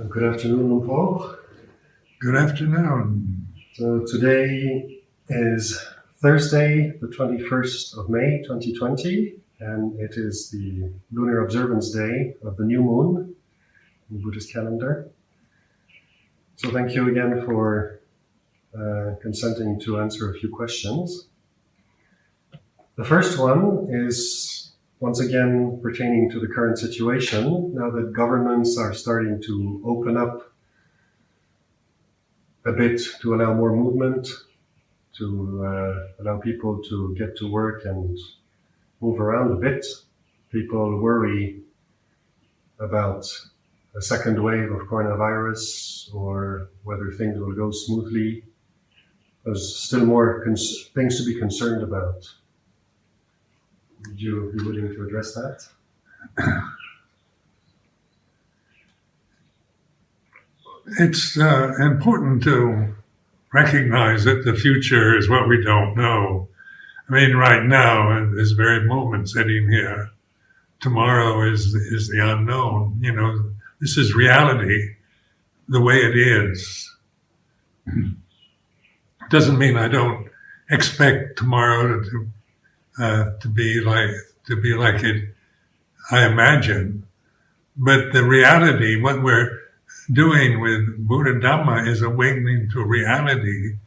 Good afternoon, Paul. Good afternoon. So today is Thursday, the 21st of May, 2020, and it is the lunar observance day of the new moon in the Buddhist calendar. So thank you again for consenting to answer a few questions. The first one is once again pertaining to the current situation. Now that governments are starting to open up a bit to allow more movement, to allow people to get to work and move around a bit, people worry about a second wave of coronavirus or whether things will go smoothly. There's still more things to be concerned about. Would you be willing to address that? It's important to recognize that the future is what we don't know. I mean, right now, in this very moment sitting here, tomorrow is the unknown. You know, this is reality, the way it is. It doesn't mean I don't expect tomorrow to be like it I imagine, but the reality, what we're doing with Buddha Dhamma, is awakening to reality,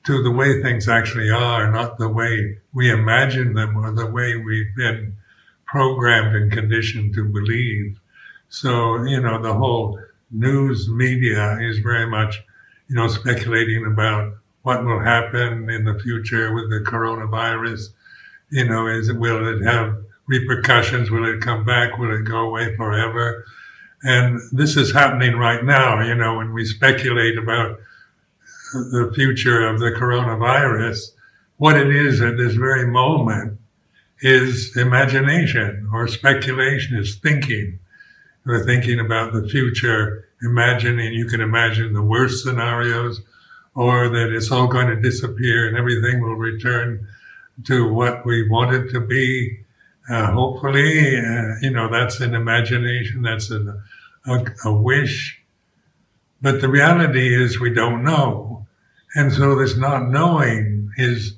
to the way things actually are, not the way we imagine them or the way we've been programmed and conditioned to believe. So, you know, the whole news media is very much, you know, speculating about what will happen in the future with the coronavirus. You know, will it have repercussions? Will it come back? Will it go away forever? And this is happening right now, you know, when we speculate about the future of the coronavirus. What it is at this very moment is imagination, or speculation is thinking. We're thinking about the future, imagining, you can imagine the worst scenarios, or that it's all going to disappear and everything will return to what we want it to be. Hopefully, you know, that's an imagination, that's a wish. But the reality is we don't know. And so this not knowing is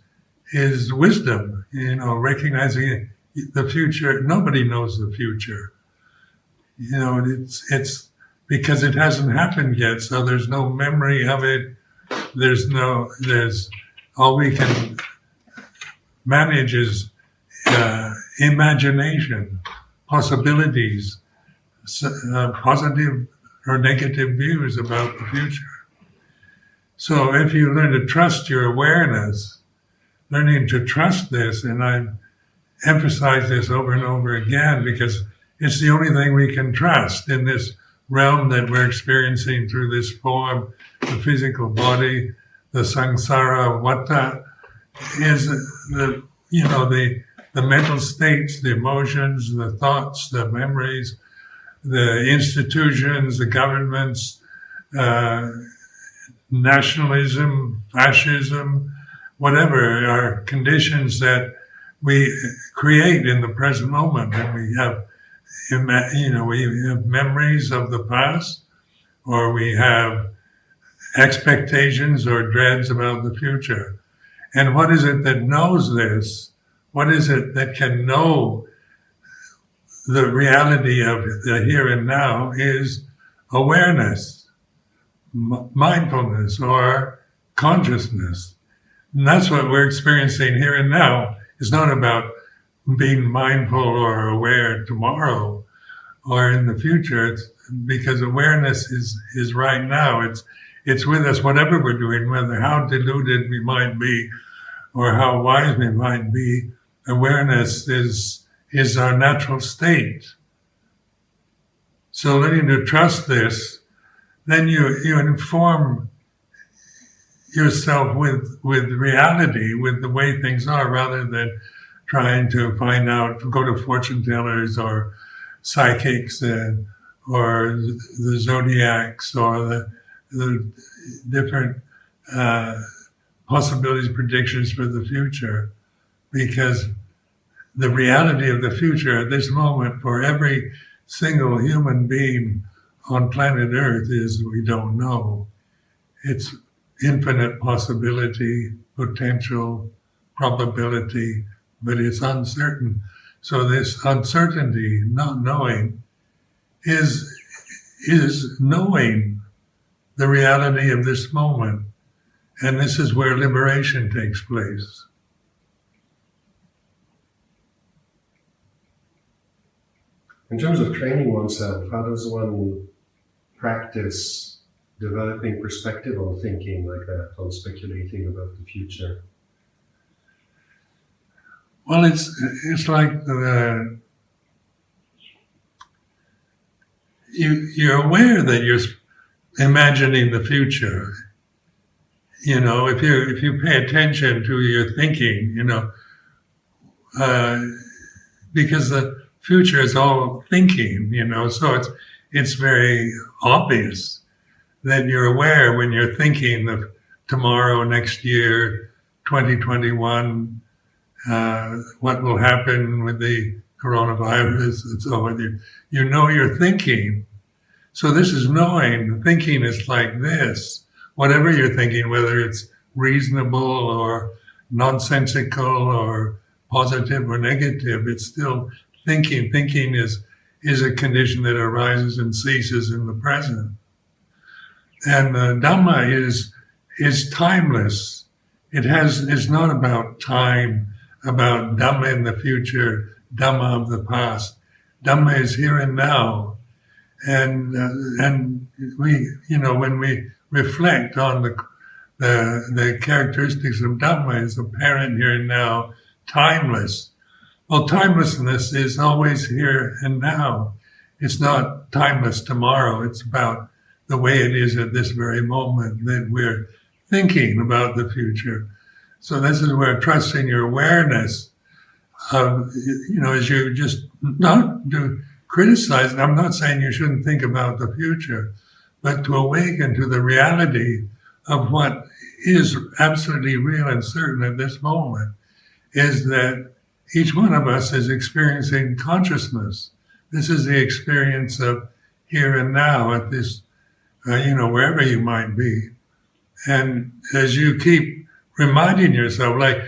wisdom, you know, recognizing the future. Nobody knows the future. You know, it's because it hasn't happened yet, so there's no memory of it. There's all we can manage is imagination, possibilities, positive or negative views about the future. So if you learn to trust your awareness, learning to trust this, and I emphasize this over and over again because it's the only thing we can trust in this realm that we're experiencing through this form, the physical body, the samsara vata, is the mental states, the emotions, the thoughts, the memories, the institutions, the governments, nationalism, fascism, whatever are conditions that we create in the present moment. And we have, we have memories of the past, or we have expectations or dreads about the future. And what is it that knows this? What is it that can know the reality of the here and now is awareness, mindfulness, or consciousness. And that's what we're experiencing here and now. It's not about being mindful or aware tomorrow or in the future. It's because awareness is right now. It's with us, whatever we're doing, whether how deluded we might be or how wise we might be. Awareness is our natural state. So learning to trust this, then you inform yourself with reality, with the way things are, rather than trying to find out, go to fortune tellers or psychics or the zodiacs or the different possibilities, predictions for the future. Because the reality of the future at this moment for every single human being on planet Earth is we don't know. It's infinite possibility, potential, probability, but it's uncertain. So this uncertainty, not knowing, is knowing the reality of this moment. And this is where liberation takes place. In terms of training oneself, how does one practice developing perspective on thinking like that, on speculating about the future? Well, it's like you're aware that you're imagining the future. You know, if you pay attention to your thinking, you know, because the future is all thinking, you know, so it's very obvious that you're aware when you're thinking of tomorrow, next year, 2021, what will happen with the coronavirus and so on. You know you're thinking. So this is knowing. Thinking is like this. Whatever you're thinking, whether it's reasonable or nonsensical or positive or negative, it's still thinking. Thinking is a condition that arises and ceases in the present. And Dhamma is timeless. It's not about time, about Dhamma in the future, Dhamma of the past. Dhamma is here and now. And we, you know, when we reflect on the characteristics of Dhamma, is apparent here and now, timeless. Well, timelessness is always here and now. It's not timeless tomorrow. It's about the way it is at this very moment that we're thinking about the future. So this is where trusting your awareness of, you know, as you just not to criticize. I'm not saying you shouldn't think about the future, but to awaken to the reality of what is absolutely real and certain at this moment is that each one of us is experiencing consciousness. This is the experience of here and now at this, you know, wherever you might be. And as you keep reminding yourself, like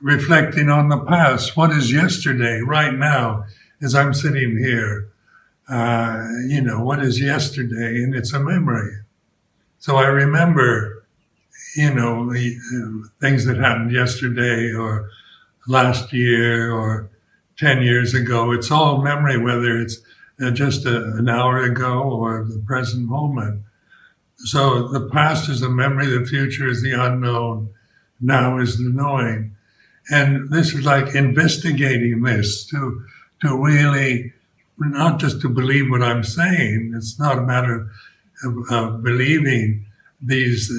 reflecting on the past, what is yesterday right now as I'm sitting here? You know, what is yesterday? And it's a memory. So I remember, you know, the things that happened yesterday or last year or 10 years ago. It's all memory, whether it's just an hour ago or the present moment. So the past is the memory, the future is the unknown, now is the knowing. And this is like investigating this to really, not just to believe what I'm saying. It's not a matter of believing these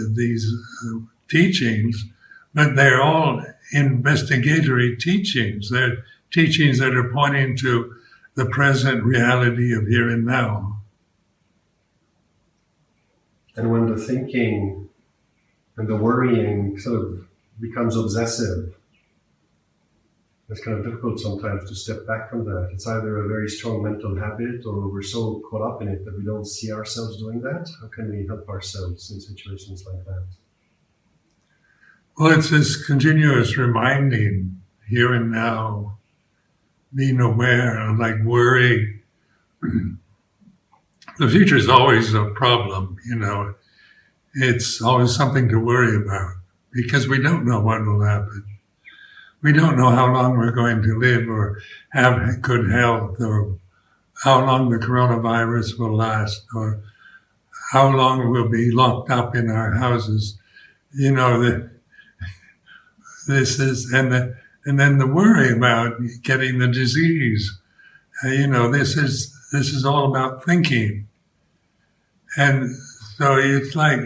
teachings, but they're all investigatory teachings. They're teachings that are pointing to the present reality of here and now. And when the thinking and the worrying sort of becomes obsessive, it's kind of difficult sometimes to step back from that. It's either a very strong mental habit or we're so caught up in it that we don't see ourselves doing that. How can we help ourselves in situations like that? Well, it's this continuous reminding here and now, being aware, like worry. The future is always a problem, you know. It's always something to worry about because we don't know what will happen. We don't know how long we're going to live or have good health or how long the coronavirus will last or how long we'll be locked up in our houses. You know, this is, and then the worry about getting the disease. You know, this is all about thinking. And so it's like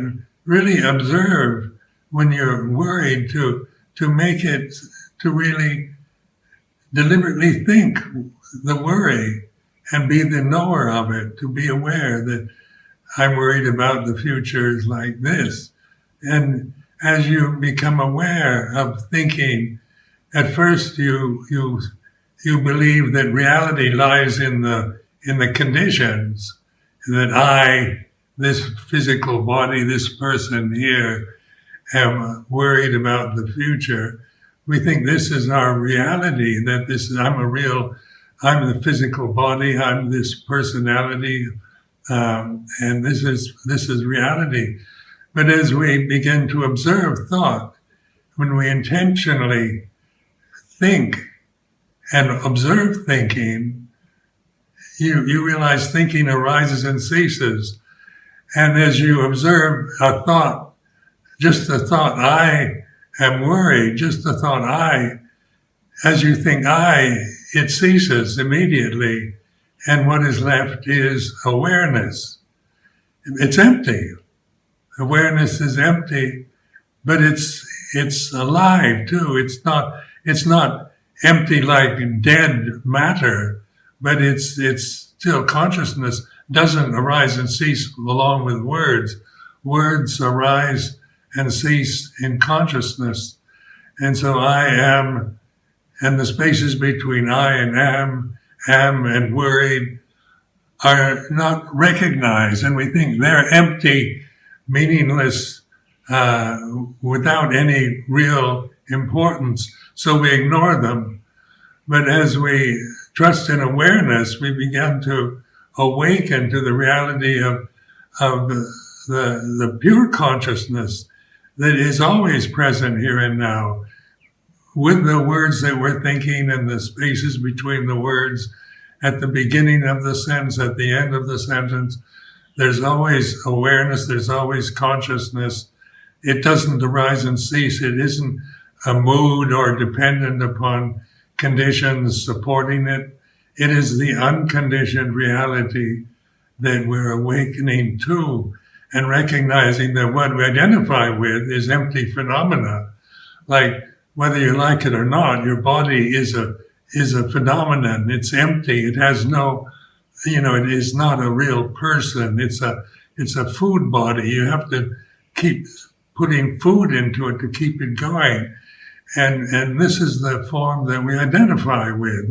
really observe when you're worried to make it, to really deliberately think the worry and be the knower of it, to be aware that I'm worried about the future is like this. And as you become aware of thinking, at first you believe that reality lies in the conditions, that I, this physical body, this person here, am worried about the future. We think this is our reality, that this is, I'm the physical body, I'm this personality, and this is reality. But as we begin to observe thought, when we intentionally think and observe thinking, you realize thinking arises and ceases. And as you observe a thought, just the thought, I am worried, just the thought, as you think it ceases immediately. And what is left is awareness. It's empty. Awareness is empty, but it's alive too. It's not empty like dead matter, but it's still consciousness doesn't arise and cease along with words. Words arise and cease in consciousness. And so I am, and the spaces between I and am and worried are not recognized, and we think they're empty, meaningless, without any real importance, so we ignore them. But as we trust in awareness, we begin to awaken to the reality of the pure consciousness that is always present here and now, with the words that we're thinking and the spaces between the words, at the beginning of the sentence, at the end of the sentence. There's always awareness, there's always consciousness. It doesn't arise and cease. It isn't a mood or dependent upon conditions supporting it. It is the unconditioned reality that we're awakening to, and recognizing that what we identify with is empty phenomena. Like, whether you like it or not, your body is a phenomenon. It's empty. It has no, it is not a real person. It's a food body. You have to keep putting food into it to keep it going. And this is the form that we identify with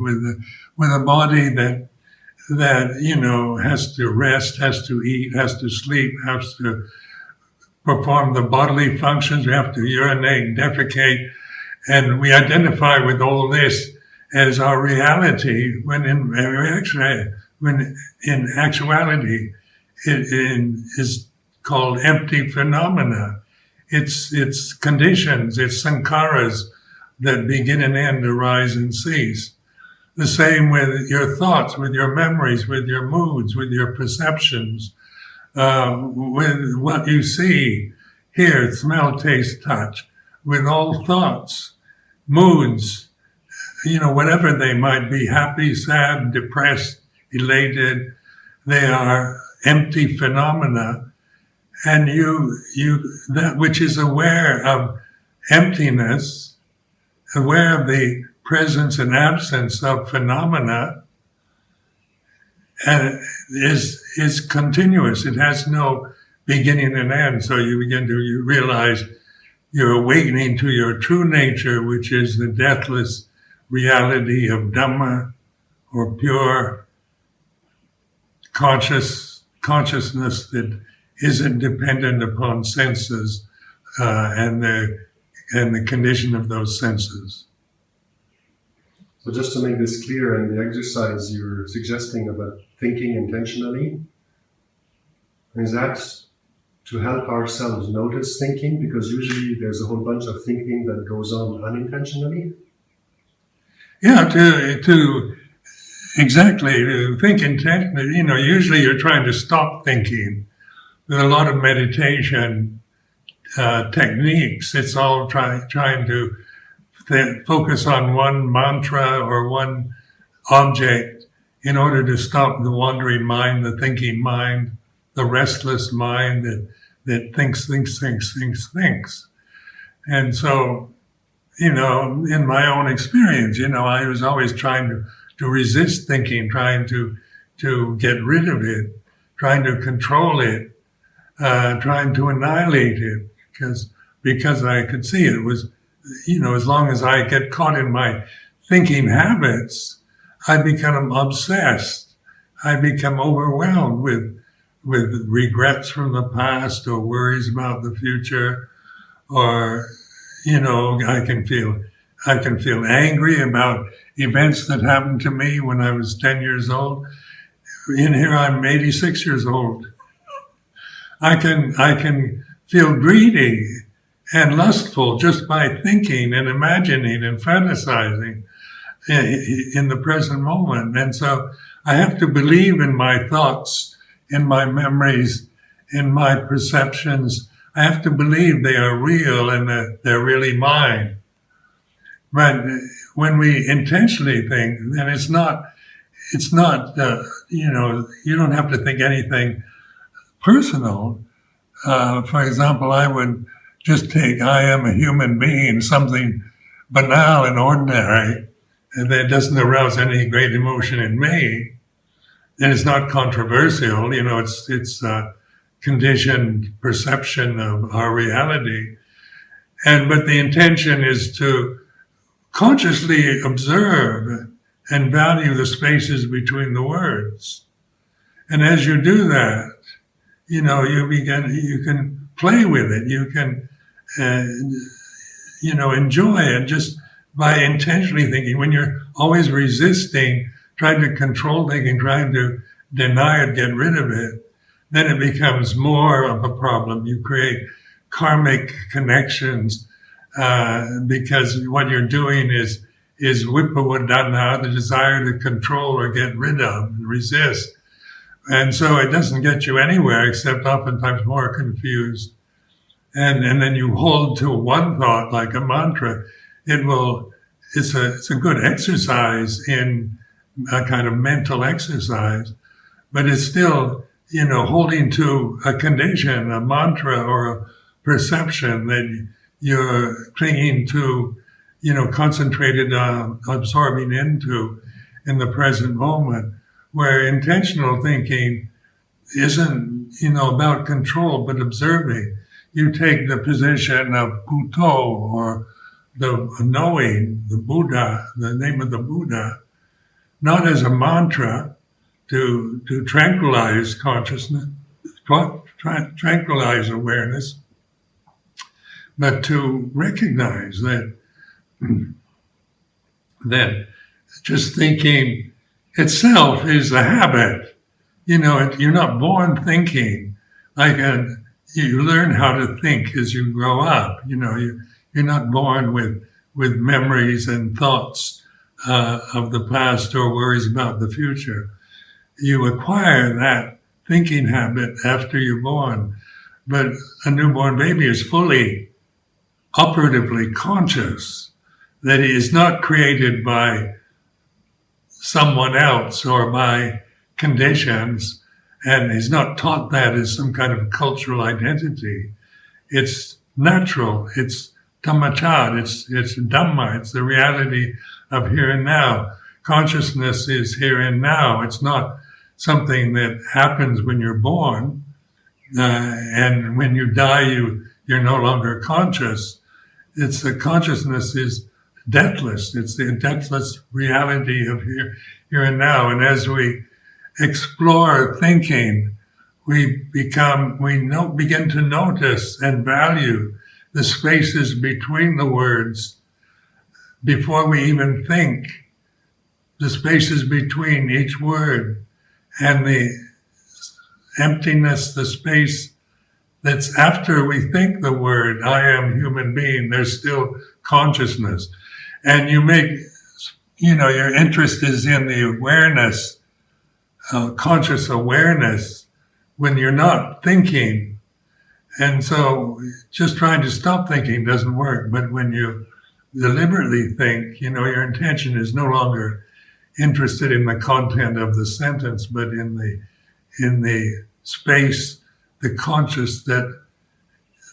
a body that has to rest, has to eat, has to sleep, has to perform the bodily functions. We have to urinate, defecate, and we identify with all this as our reality, when in actuality it is called empty phenomena. It's conditions, it's sankharas that begin and end, arise and cease. The same with your thoughts, with your memories, with your moods, with your perceptions, with what you see, hear, smell, taste, touch, with all thoughts, moods, whatever they might be, happy, sad, depressed, elated, they are empty phenomena. And that which is aware of emptiness, aware of the presence and absence of phenomena, is continuous. It has no beginning and end. So you begin to realize you're awakening to your true nature, which is the deathless reality of Dhamma, or pure consciousness that isn't dependent upon senses and the condition of those senses. So just to make this clear, in the exercise you're suggesting about thinking intentionally, is that to help ourselves notice thinking? Because usually there's a whole bunch of thinking that goes on unintentionally. Yeah, to think intentionally. Usually you're trying to stop thinking. With a lot of meditation techniques, it's all trying to focus on one mantra or one object in order to stop the wandering mind, the thinking mind, the restless mind that thinks. And so, in my own experience, I was always trying to resist thinking, trying to get rid of it, trying to control it, trying to annihilate it, because I could see it was, as long as I get caught in my thinking habits, I become obsessed. I become overwhelmed regrets from the past or worries about the future, or I can feel angry about events that happened to me when I was 10 years old. In here, I'm 86 years old. I can feel greedy and lustful just by thinking and imagining and fantasizing in the present moment. And so I have to believe in my thoughts, in my memories, in my perceptions. I have to believe they are real and that they're really mine. But when we intentionally think, then it's not, you don't have to think anything personal. For example, I would just take, I am a human being, something banal and ordinary, and that doesn't arouse any great emotion in me. And it's not controversial, it's conditioned perception of our reality. But the intention is to consciously observe and value the spaces between the words. And as you do that, you can play with it, you can, enjoy it just by intentionally thinking. When you're always resisting, trying to control thinking, trying to deny it, get rid of it, then it becomes more of a problem. You create karmic connections because what you're doing is vipavadana, the desire to control or get rid of and resist. And so it doesn't get you anywhere except oftentimes more confused. And then you hold to one thought like a mantra. It's a good exercise in a kind of mental exercise, but it's still, holding to a condition, a mantra or a perception that you're clinging to, concentrated on, absorbing into in the present moment, where intentional thinking isn't, about control, but observing. You take the position of Buddho, or the knowing, the Buddha, the name of the Buddha, not as a mantra to tranquilize consciousness, tranquilize awareness, but to recognize that just thinking itself is a habit. You're not born thinking. You learn how to think as you grow up. You're not born with memories and thoughts of the past or worries about the future. You acquire that thinking habit after you're born. But a newborn baby is fully operatively conscious that he is not created by someone else or by conditions, and he's not taught that as some kind of cultural identity. It's natural, it's dhammachat, it's dhamma, it's the reality of here and now. Consciousness is here and now. It's not something that happens when you're born, and when you die, you're no longer conscious. It's the consciousness is deathless. It's the deathless reality of here and now. And as we explore thinking, we begin to notice and value the spaces between the words before we even think, the spaces between each word, and the emptiness, the space that's after we think the word, I am human being, there's still consciousness. And your interest is in the awareness, conscious awareness, when you're not thinking. And so just trying to stop thinking doesn't work. But when you deliberately think, your intention is no longer interested in the content of the sentence, but in the space, the conscious that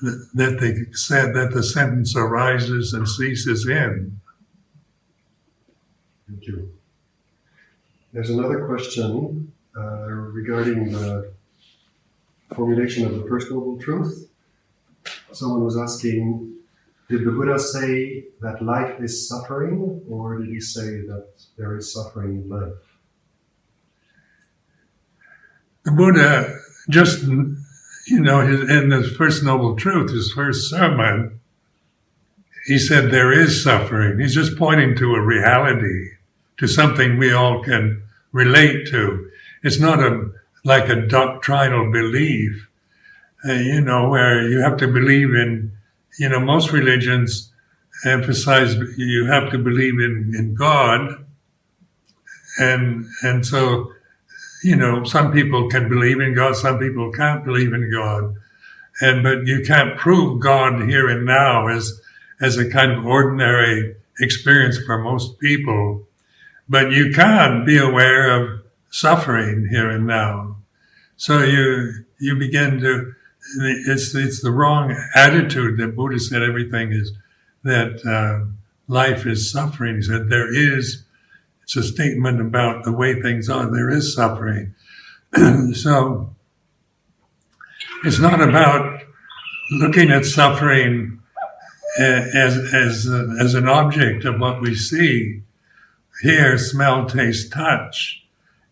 the sentence arises and ceases in. Thank you. There's another question regarding the formulation of the First Noble Truth. Someone was asking, did the Buddha say that life is suffering, or did he say that there is suffering in life? The Buddha just, in the First Noble Truth, his first sermon, he said there is suffering. He's just pointing to a reality, to something we all can relate to. It's not like a doctrinal belief, where you have to believe in, most religions emphasize you have to believe in God. And so, some people can believe in God, some people can't believe in God. But you can't prove God here and now as a kind of ordinary experience for most people. But you can be aware of suffering here and now. So you begin to, it's the wrong attitude that Buddha said everything is, that life is suffering. He said it's a statement about the way things are. There is suffering. So it's not about looking at suffering as an object of what we see, hear, smell, taste, touch.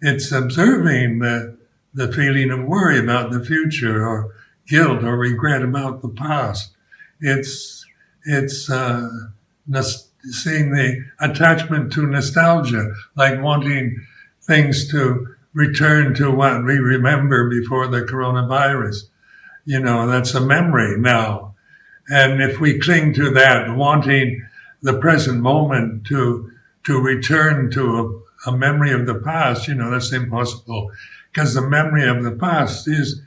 It's observing the feeling of worry about the future, or guilt or regret about the past. It's seeing the attachment to nostalgia, like wanting things to return to what we remember before the coronavirus. That's a memory now. And if we cling to that, wanting the present moment to return to a memory of the past, that's impossible, because the memory of the past is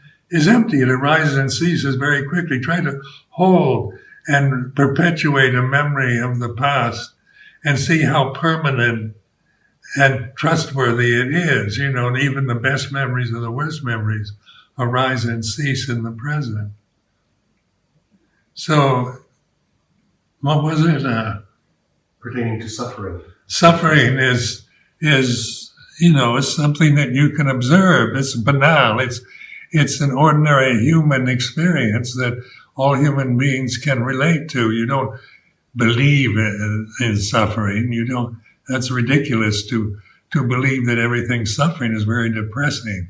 empty. It arises and ceases very quickly. Try to hold and perpetuate a memory of the past and see how permanent and trustworthy it is. Even the best memories or the worst memories arise and cease in the present. So, what was it? Pertaining to suffering. Suffering is it's something that you can observe. It's banal. It's an ordinary human experience that all human beings can relate to. You don't believe in suffering. You don't. That's ridiculous to believe that everything's suffering is very depressing.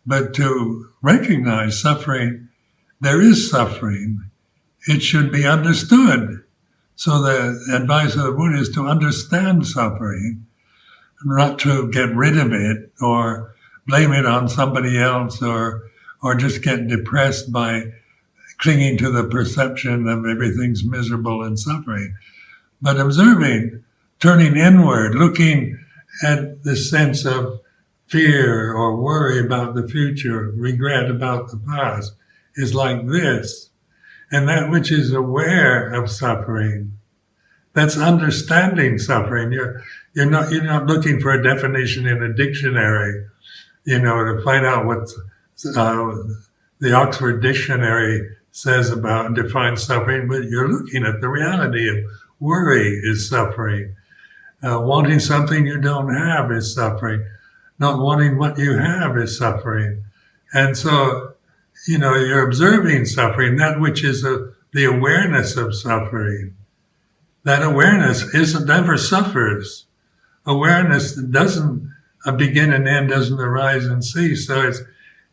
But to recognize suffering, there is suffering. It should be understood. So the advice of the Buddha is to understand suffering, not to get rid of it or blame it on somebody else, or just get depressed by clinging to the perception of everything's miserable and suffering. But observing, turning inward, looking at the sense of fear or worry about the future, regret about the past, is like this. And that which is aware of suffering, that's understanding suffering. You're not looking for a definition in a dictionary, to find out what the Oxford Dictionary says about defines suffering, but you're looking at the reality of worry is suffering. Wanting something you don't have is suffering. Not wanting what you have is suffering. And so, you're observing suffering, that which is the awareness of suffering. That awareness never suffers. Awareness doesn't begin and end, doesn't arise and cease. So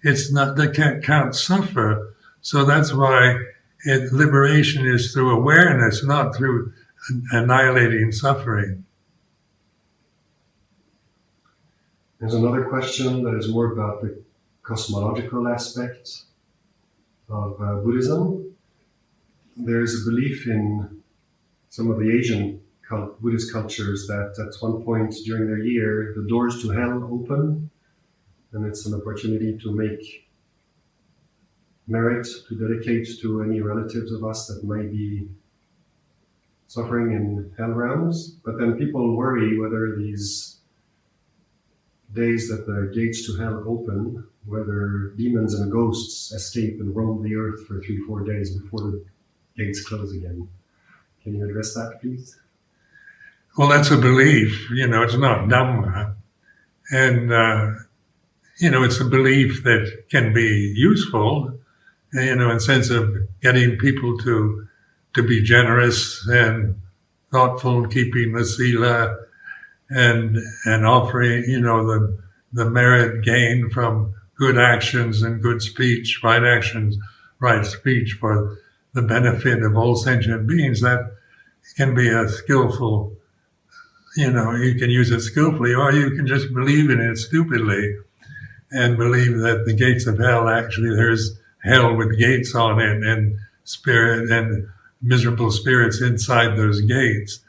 it's not, that can't suffer. So that's why liberation is through awareness, not through annihilating suffering. There's another question that is more about the cosmological aspect of Buddhism. There's a belief in some of the Asian Buddhist cultures that at one point during their year, the doors to hell open, and it's an opportunity to make merit, to dedicate to any relatives of us that might be suffering in hell realms. But then people worry whether these days that the gates to hell open, whether demons and ghosts escape and roam the earth for 3-4 days before the gates close again. Can you address that, please? Well, that's a belief, it's not Dhamma. And, it's a belief that can be useful, in the sense of getting people to be generous and thoughtful, keeping the sila, and offering, the merit gained from good actions and good speech, right actions, right speech for the benefit of all sentient beings, that can be a skillful, you can use it skillfully, or you can just believe in it stupidly and believe that the gates of hell, actually there's hell with gates on it and spirit and miserable spirits inside those gates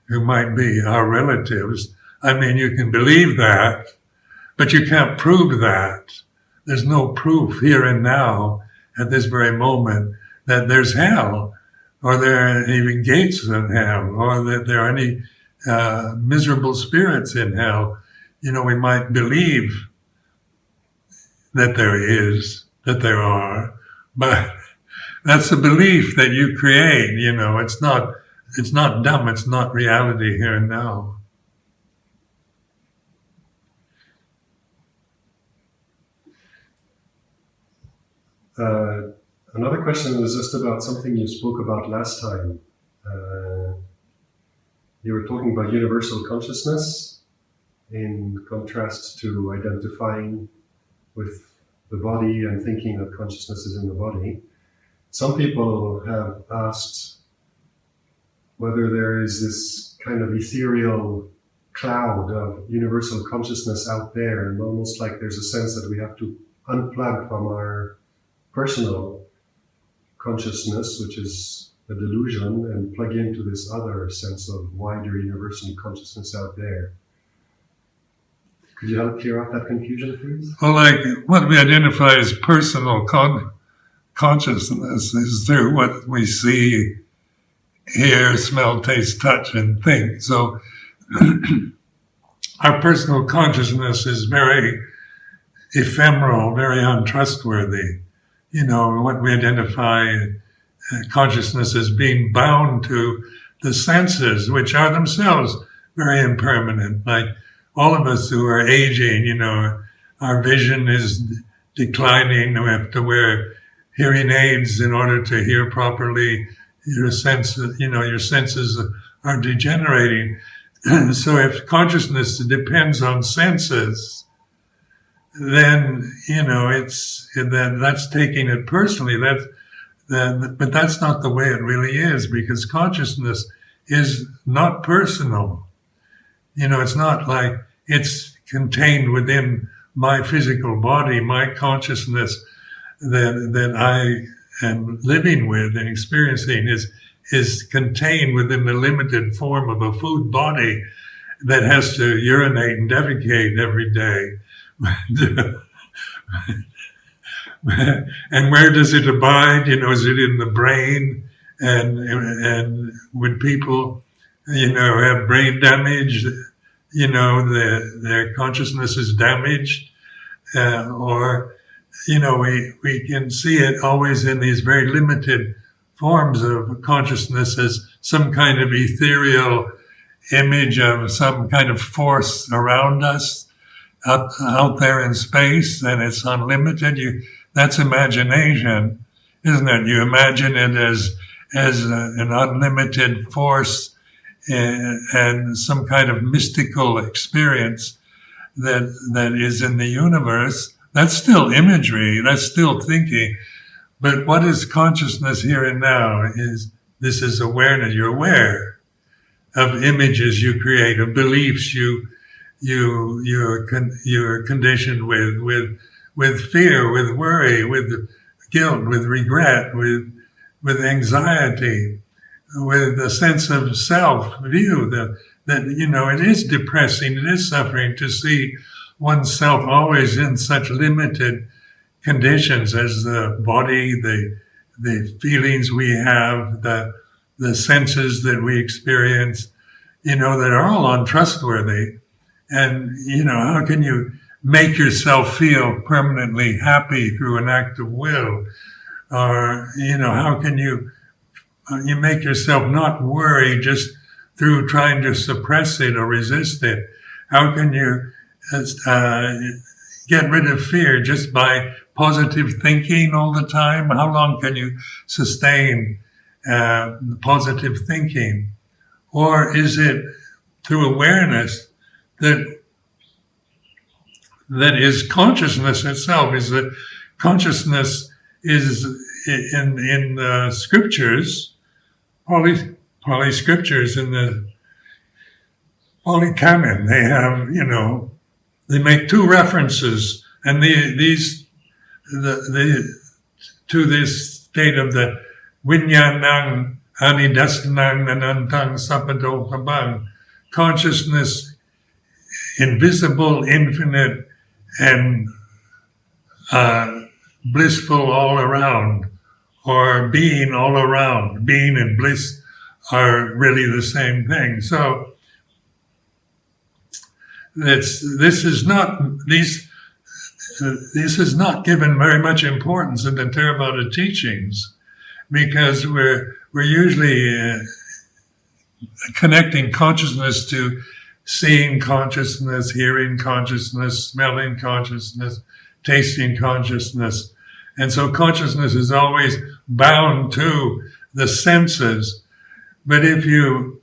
who might be our relatives. I mean, you can believe that, but you can't prove that. There's no proof here and now at this very moment that there's hell, or there are even gates in hell, or that there are any miserable spirits in hell. We might believe that there are, but that's a belief that you create. It's not dumb. It's not reality here and now. Another question was just about something you spoke about last time. You were talking about universal consciousness in contrast to identifying with the body and thinking that consciousness is in the body. Some people have asked whether there is this kind of ethereal cloud of universal consciousness out there, and almost like there's a sense that we have to unplug from our personal consciousness, which is a delusion, and plug into this other sense of wider universal consciousness out there. Could you help clear up that confusion, please? Well, like what we identify as personal consciousness is through what we see, hear, smell, taste, touch, and think. So our personal consciousness is very ephemeral, very untrustworthy. What we identify consciousness as being bound to the senses, which are themselves very impermanent. Like all of us who are aging, our vision is declining. We have to wear hearing aids in order to hear properly. Your senses are degenerating. So if consciousness depends on senses, then that's taking it personally. But that's not the way it really is, because consciousness is not personal. It's not like it's contained within my physical body. My consciousness that I am living with and experiencing is contained within the limited form of a food body that has to urinate and defecate every day. And where does it abide? Is it in the brain? And when people, have brain damage, their consciousness is damaged, or we can see it always in these very limited forms of consciousness as some kind of ethereal image of some kind of force around us out there in space, and it's unlimited. That's imagination, isn't it? You imagine it as an unlimited force and some kind of mystical experience that is in the universe. That's still imagery, that's still thinking. But what is consciousness here and now? This is awareness. You're aware of images you create, of beliefs you're conditioned with fear, with worry, with guilt, with regret, with anxiety, with a sense of self-view that it is depressing, it is suffering to see oneself always in such limited conditions as the body, the feelings we have, the senses that we experience, that are all untrustworthy. And, how can you make yourself feel permanently happy through an act of will? Or, how can you make yourself not worry just through trying to suppress it or resist it? How can you get rid of fear just by positive thinking all the time? How long can you sustain positive thinking? Or is it through awareness that that is consciousness itself. Is that consciousness is in scriptures, Pali scriptures, in the Pali Canon. They have, they make two references, and to this state of the Vinyanang Anidasanang Anantang Sapado Habang, consciousness, invisible, infinite, and blissful all around, or being all around. Being and bliss are really the same thing. So this is not given very much importance in the Theravada teachings, because we're usually connecting consciousness to seeing consciousness, hearing consciousness, smelling consciousness, tasting consciousness. And so consciousness is always bound to the senses. But if you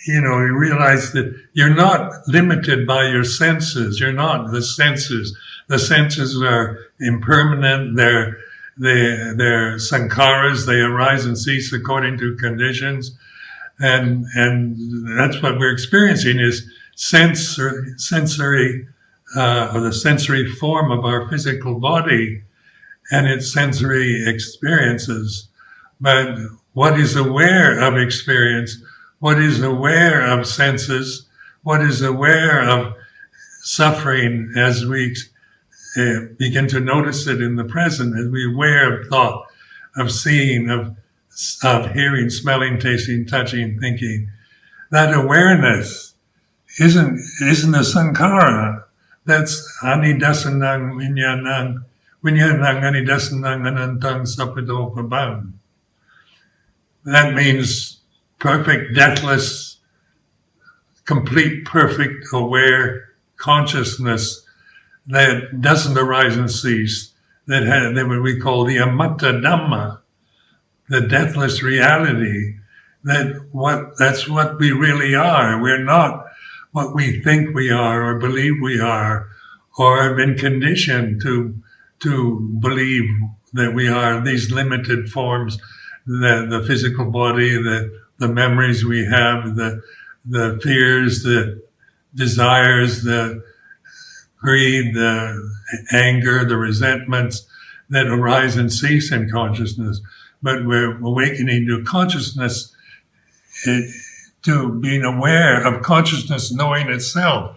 realize that you're not limited by your senses, you're not the senses. The senses are impermanent, they're sankharas, they arise and cease according to conditions. And that's what we're experiencing is sensory, or the sensory form of our physical body and its sensory experiences. But what is aware of experience, what is aware of senses, what is aware of suffering as we begin to notice it in the present, as we aware of thought, of seeing, of hearing, smelling, tasting, touching, thinking. That awareness isn't a sankhara. That's anidasanang vinyanang anidasanang anantang sapado pabam. That means perfect, deathless, complete, perfect, aware consciousness that doesn't arise and cease, that what we call the amatta Dhamma, the deathless reality, that's what we really are. We're not what we think we are or believe we are, or have been conditioned to believe that we are these limited forms, the physical body, the memories we have, the fears, the desires, the greed, the anger, the resentments that arise and cease in consciousness. But we're awakening to consciousness, to being aware of consciousness knowing itself.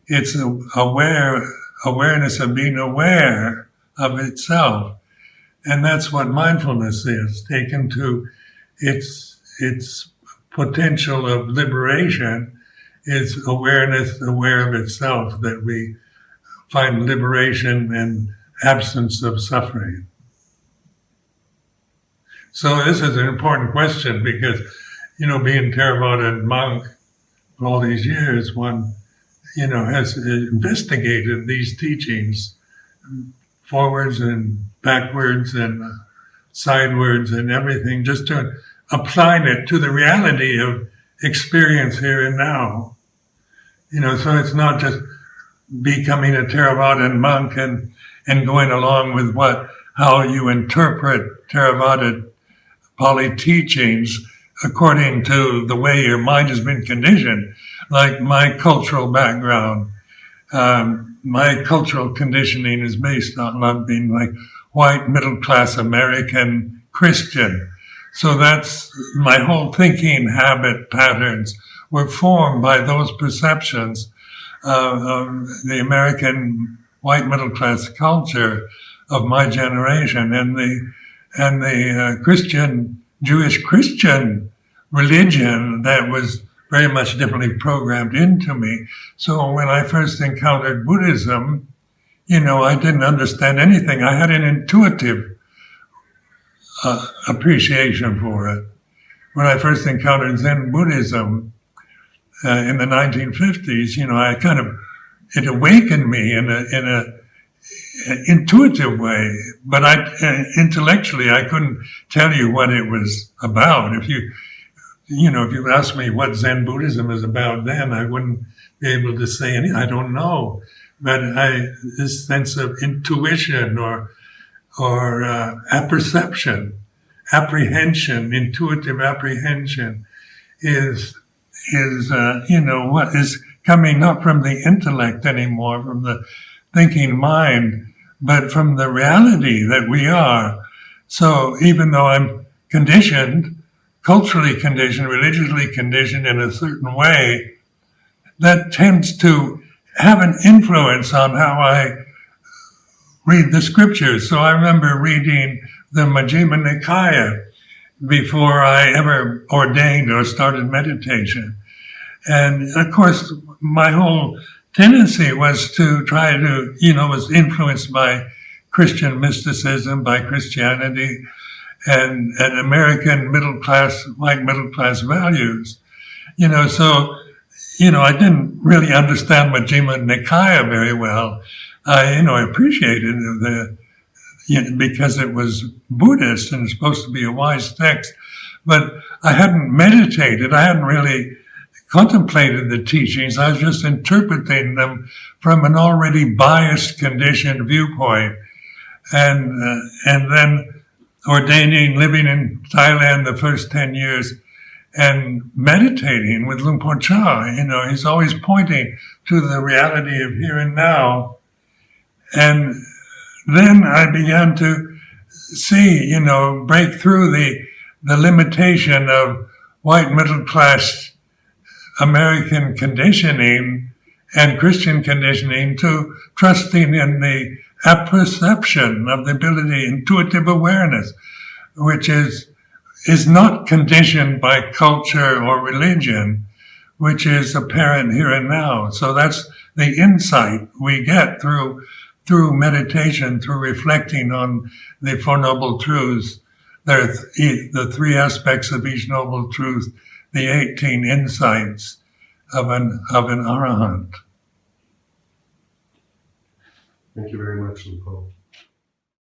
It's awareness of being aware of itself. And that's what mindfulness is, taken to its potential of liberation. It's awareness aware of itself, that we find liberation and absence of suffering. So this is an important question because, being Theravada monk for all these years, one, has investigated these teachings forwards and backwards and sidewards and everything, just to apply it to the reality of experience here and now. So it's not just becoming a Theravada monk and going along with how you interpret Theravada Pali teachings according to the way your mind has been conditioned. Like my cultural background, my cultural conditioning is based on not being like white middle-class American Christian. So that's my whole thinking habit patterns were formed by those perceptions of the American white middle-class culture of my generation and the Jewish Christian religion that was very much differently programmed into me. So when I first encountered Buddhism, I didn't understand anything. I had an intuitive appreciation for it. When I first encountered Zen Buddhism in the 1950s, it awakened me in a intuitive way, but intellectually I couldn't tell you what it was about. If you asked me what Zen Buddhism is about then, I wouldn't be able to say anything. I don't know. but this sense of intuition or apperception, apprehension, intuitive apprehension is what is coming not from the intellect anymore, from the thinking mind, but from the reality that we are. So even though I'm conditioned, culturally conditioned, religiously conditioned in a certain way, that tends to have an influence on how I read the scriptures. So I remember reading the Majjhima Nikaya before I ever ordained or started meditation. And of course, my whole tendency was to try to, was influenced by Christian mysticism, by Christianity, and American white middle class values. So I didn't really understand Majjhima Nikaya very well. I appreciated because it was Buddhist and it's supposed to be a wise text, but I hadn't meditated. I hadn't really contemplated the teachings. I was just interpreting them from an already biased, conditioned viewpoint. And then ordaining, living in Thailand the first 10 years, and meditating with Luang Por Chah. He's always pointing to the reality of here and now. And then I began to see, break through the limitation of white middle class American conditioning and Christian conditioning to trusting in the apperception of the ability, intuitive awareness, which is not conditioned by culture or religion, which is apparent here and now. So that's the insight we get through meditation, through reflecting on the Four Noble Truths. There are the three aspects of each Noble Truth, the 18 insights of an Arahant. Thank you very much, Luang Por.